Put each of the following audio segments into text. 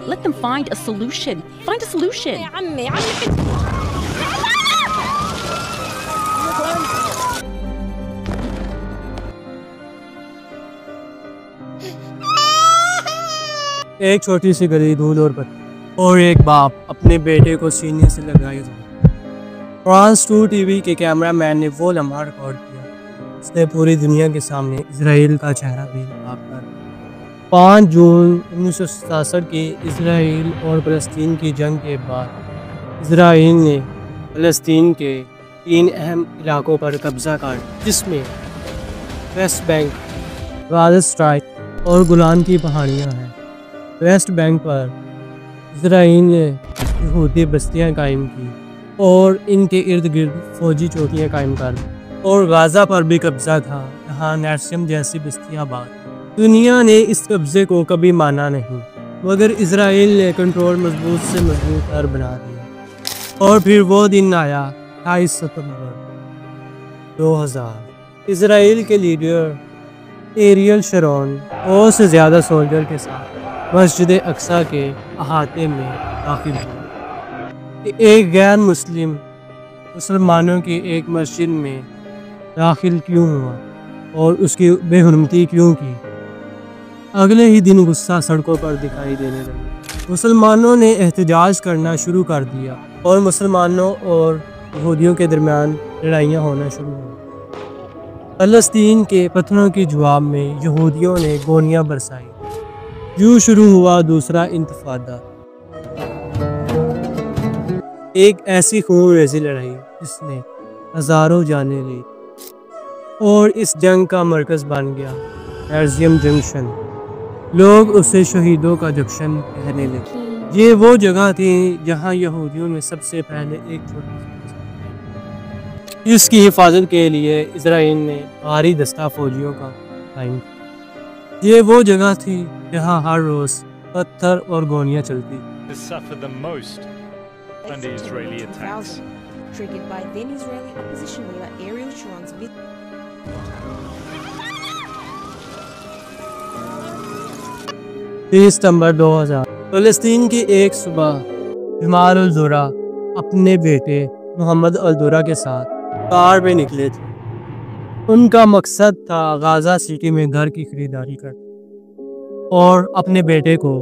Let them find a solution. Find a solution. يا عمي ایک چھوٹی سی گلی دھول اور پتھر اور ایک باپ اپنے بیٹے کو سینے سے لگائے فرانس 2 ٹی وی کے کیمرہ مین نے وہ لمحہ ریکارڈ کیا اس نے پوری دنیا کے سامنے اسرائیل کا چہرہ بھی صاف کر 5 جون 1967 کی اسرائیل اور فلسطین کی جنگ کے بعد اسرائیل نے فلسطین کے 3 اہم علاقوں پر قبضہ کر جس میں ویسٹ بینک، غازہ اسٹرائپ اور گولان کی پہاڑیاں ہیں۔ ویسٹ بینک پر اسرائیل نے یہودی بستیاں قائم کی اور ان کے ارد گرد فوجی چوکیاں قائم کر اور غازہ پر بھی قبضہ تھا جہاں نیرسیم جیسی بستیاں آباد۔ دنیا نے اس قبضے کو کبھی مانا نہیں مگر اسرائیل نے کنٹرول مضبوط سے مضبوط کر بنا دیا اور پھر وہ دن آیا 28 ستمبر 2000 اسرائیل کے لیڈر ایریل شرون اور سے زیادہ سولجر کے ساتھ مسجد اقصیٰ کے احاطے میں داخل ہوئے۔ ایک غیر مسلمانوں کی ایک مسجد میں داخل کیوں ہوا اور اس کی بے حرمتی کیوں کی؟ اگلے ہی دن غصہ سڑکوں پر دکھائی دینے لگا۔ مسلمانوں نے احتجاج کرنا شروع کر دیا اور مسلمانوں اور یہودیوں کے درمیان لڑائیاں ہونا شروع ہوئیں۔ فلسطین کے پتھروں کے جواب میں یہودیوں نے گولیاں برسائیں۔ یوں شروع ہوا دوسرا انتفاضہ، ایک ایسی خون ریزی لڑائی جس نے ہزاروں جانیں لی اور اس جنگ کا مرکز بن گیا نیرسیم جنکشن۔ لوگ اسے شہیدوں کا جنکشن کہنے لگے۔ یہ وہ جگہ تھی جہاں یہودیوں نے سب سے پہلے ایک چھوٹی اس کی حفاظت کے لیے اسرائیل نے بھاری دستہ فوجیوں کا قائم کیا۔ یہ وہ جگہ تھی جہاں ہر روز پتھر اور گولیاں چلتی۔ triggered by then Israeli opposition leader Ariel Sharon's visit. ستمبر 2000 فلسطین کی ایک صبح جمال الدورہ اپنے بیٹے محمد الدورہ کے ساتھ کار میں نکلے تھے۔ ان کا مقصد تھا غازہ سٹی میں گھر کی خریداری کرنا اور اپنے بیٹے کو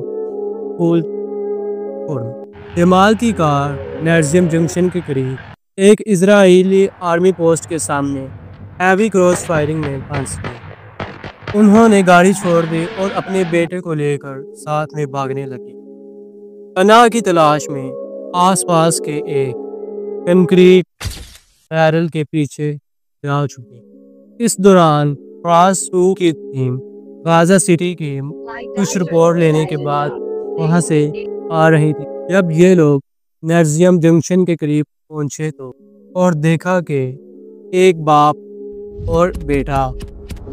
پھول چھوڑنا۔ جمال کی کار نیرسیم جنکشن کے قریب ایک اسرائیلی آرمی پوسٹ کے سامنے ہیوی کراس فائرنگ میں پھنس گئی۔ انہوں نے گاڑی چھوڑ دی اور اپنے بیٹے کو لے کر ساتھ میں بھاگنے لگی۔ پناہ کی تلاش میں آس پاس کے ایک کنکریٹ بیرل کے پیچھے جا چھپی۔ اس دوران فرانس 2 کی ٹیم غازہ سٹی کی کچھ رپورٹ لینے کے بعد وہاں سے آ رہی تھی۔ جب یہ لوگ نیرسیم جنکشن کے قریب پہنچے تو اور دیکھا کہ ایک باپ اور بیٹا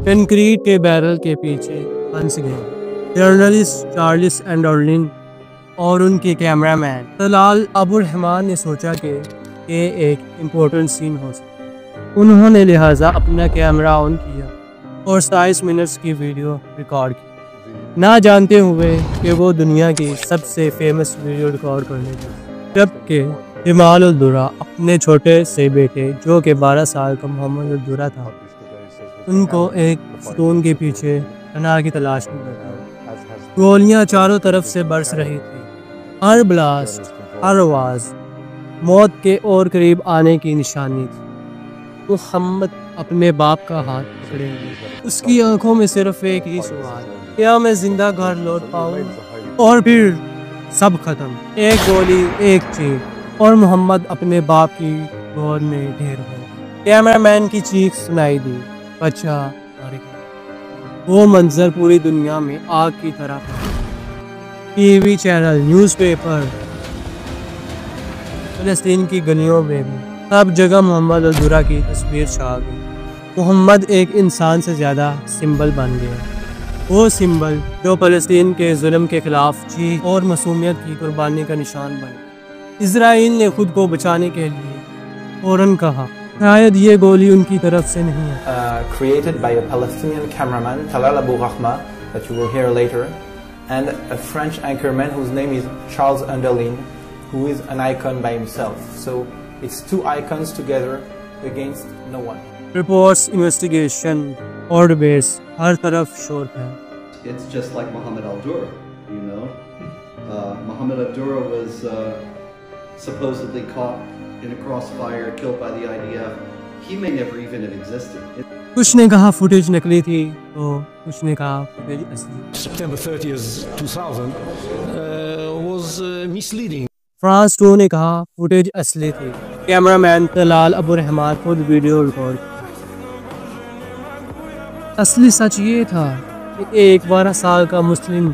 کنکریٹ کے بیرل کے پیچھے پھنس گئے۔ جرنلسٹ چارلس اینڈرلن اور ان کے کیمرہ مین طلال ابو الرحمان نے سوچا کہ یہ ایک امپورٹنٹ سین ہو سکتا۔ انہوں نے لہٰذا اپنا کیمرہ آن کیا اور 27 منٹس کی ویڈیو ریکارڈ کی، نہ جانتے ہوئے کہ وہ دنیا کی سب سے فیمس ویڈیو ریکارڈ کرنے لگے۔ جبکہ جمال الدورہ اپنے چھوٹے سے بیٹے جو کہ 12 سال کا محمد الدورہ تھا ان کو ایک ستون کے پیچھے پناہ کی تلاش میں بیٹھا۔ گولیاں چاروں طرف سے برس رہی تھی، ہر بلاسٹ، ہر آواز موت کے اور قریب آنے کی نشانی تھی۔ محمد اپنے باپ کا ہاتھ پکڑے ہوئے، اس کی آنکھوں میں صرف ایک ہی سوال، کیا میں زندہ گھر لوٹ پاؤں؟ اور پھر سب ختم، ایک گولی، ایک چیخ اور محمد اپنے باپ کی گود میں ڈھیر ہو۔ کیمرہ مین کی چیخ سنائی دی، بچہ مر گیا۔ وہ منظر پوری دنیا میں آگ کی طرح T V channel, news paper, فلسطین کی گلیوں میں بھی سب جگہ محمد الدورہ کی تصویر چھا گئی۔ محمد ایک انسان سے زیادہ سمبل بن گیا، وہ سمبل جو فلسطین کے ظلم کے خلاف چیخ اور معصومیت کی قربانی کا نشان بنے۔ اسرائیل نے خود کو بچانے کے لیے فوراً کہا شاید یہ گولی ان کی طرف سے نہیں ہے۔ Created by a Palestinian cameraman, Talal Abu Rahma, that you will hear later. and a French anchorman whose name is Charles Underlin, who is an icon by himself. So it's two icons together against no one. Reports, investigation اور debates ہر طرف شور ہے. It's just like Mohammed al-Dura, you know. Mohammed al-Dura was supposedly caught in a crossfire, killed by the IDF. He may never even have existed. کچھ نے کہا footage نکلی تھی تو کچھ نے کہا فوٹیج اصلی. September 30th, 2000 was misleading. France 2 نے کہا فوٹیج اصلی تھی. کیمرہ مین طلال ابو رحمان خود ویڈیو ریکارڈ. اصلی سچ یہ تھا کہ ایک 12 سال کا مسلم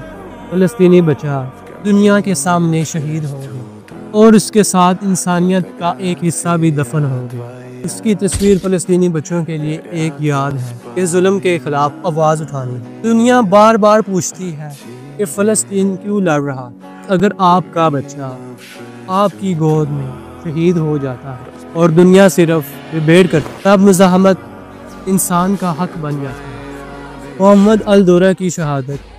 فلسطینی بچہ دنیا کے سامنے شہید ہو گیا اور اس کے ساتھ انسانیت کا ایک حصہ بھی دفن ہو گیا. اس کی تصویر فلسطینی بچوں کے لیے ایک یاد ہے کہ ظلم کے خلاف آواز اٹھانی. دنیا بار بار پوچھتی ہے کہ فلسطین کیوں لڑ رہا. اگر آپ کا بچہ آپ کی گود میں شہید ہو جاتا ہے اور دنیا صرف ڈیبیٹ کرتی تب مزاحمت انسان کا حق بن جاتا ہے. محمد الدورہ کی شہادت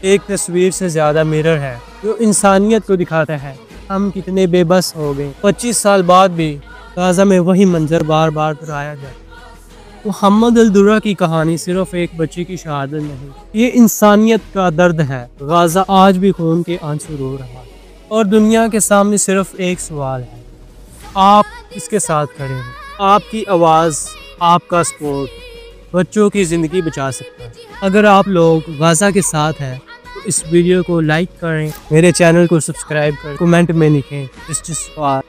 ایک تصویر سے زیادہ میرر ہے جو انسانیت کو دکھاتا ہے ہم کتنے بے بس ہو گئے. 25 سال بعد بھی غزہ میں وہی منظر بار بار دہرایا جاتا ہے. محمد الدورہ کی کہانی صرف ایک بچے کی شہادت نہیں، یہ انسانیت کا درد ہے. غزہ آج بھی خون کے آنسو رو رہا ہے اور دنیا کے سامنے صرف ایک سوال ہے، آپ اس کے ساتھ کھڑے ہیں. آپ کی آواز، آپ کا سپورٹ بچوں کی زندگی بچا سکتا ہے. اگر آپ لوگ غزہ کے ساتھ ہیں تو اس ویڈیو کو لائک کریں، میرے چینل کو سبسکرائب کریں، کمنٹ میں لکھیں جسٹس فار